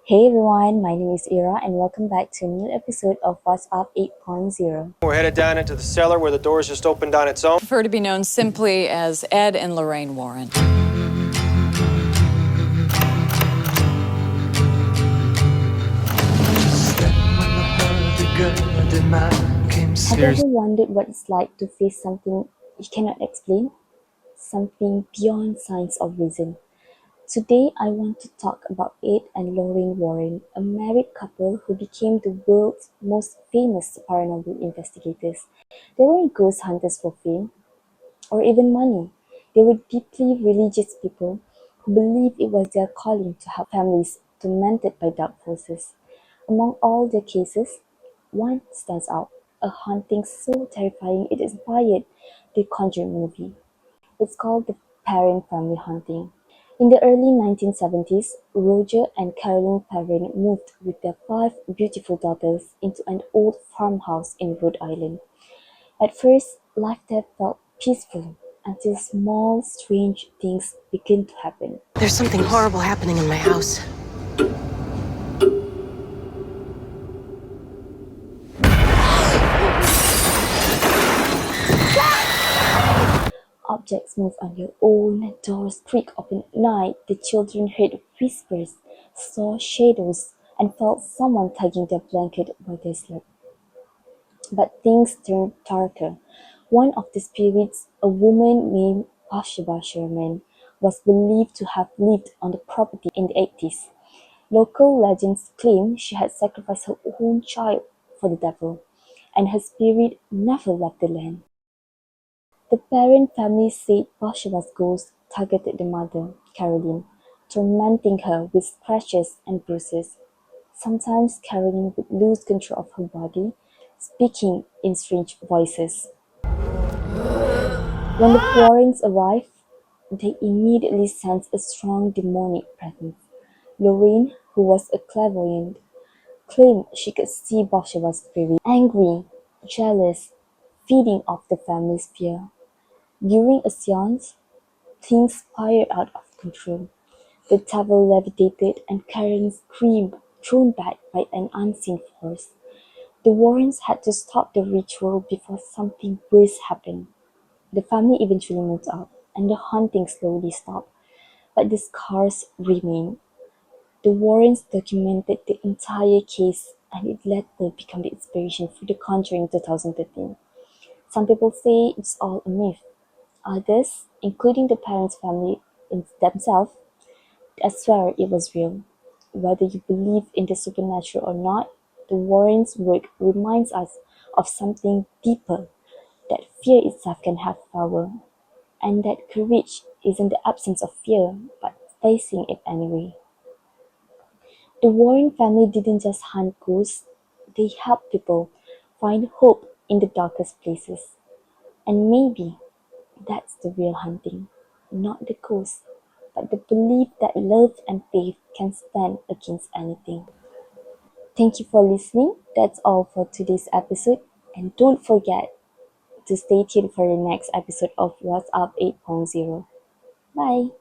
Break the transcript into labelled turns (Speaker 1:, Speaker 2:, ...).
Speaker 1: Hey everyone, my name is Ira and welcome back to a new episode of What's Up 8.0.
Speaker 2: We're headed down into the cellar where the doors just opened on its own.
Speaker 3: Prefer to be known simply as Ed and Lorraine Warren.
Speaker 1: Have you ever wondered what it's like to face something you cannot explain? Something beyond science or reason? Today I want to talk about Ed and Lorraine Warren, a married couple who became the world's most famous paranormal investigators. They weren't ghost hunters for fame or even money. They were deeply religious people who believed it was their calling to help families tormented by dark forces. Among all their cases, one stands out, a haunting so terrifying it inspired the Conjuring movie. It's called the Perrin family haunting. In the early 1970s, Roger and Carolyn Perrin moved with their 5 beautiful daughters into an old farmhouse in Rhode Island. At first, life there felt peaceful until small, strange things began to happen.
Speaker 4: There's something horrible happening in my house.
Speaker 1: Objects move on their own, doors creak open at night, the children heard whispers, saw shadows, and felt someone tugging their blanket while they slept. But things turned darker. One of the spirits, a woman named Bathsheba Sherman, was believed to have lived on the property in the 80s. Local legends claim she had sacrificed her own child for the devil, and her spirit never left the land. The Perrin family said Bathsheba's ghost targeted the mother, Caroline, tormenting her with scratches and bruises. Sometimes Caroline would lose control of her body, speaking in strange voices. When the Warrens arrived, they immediately sensed a strong demonic presence. Lorraine, who was a clairvoyant, claimed she could see Bathsheba's spirit, angry, jealous, feeding off the family's fear. During a seance, things spiraled out of control. The table levitated and Karen screamed, thrown back by an unseen force. The Warrens had to stop the ritual before something worse happened. The family eventually moved out, and the haunting slowly stopped, but the scars remained. The Warrens documented the entire case, and it later became the inspiration for The Conjuring 2013. Some people say it's all a myth. Others, including the parents' family themselves, swear it was real. Whether you believe in the supernatural or not, the Warrens' work reminds us of something deeper, that fear itself can have power, and that courage isn't the absence of fear, but facing it anyway. The Warren family didn't just hunt ghosts, they helped people find hope in the darkest places. And maybe that's the real hunting, not the ghost, but the belief that love and faith can stand against anything. Thank you for listening. That's all for today's episode. And don't forget to stay tuned for the next episode of What's Up 8.0. Bye.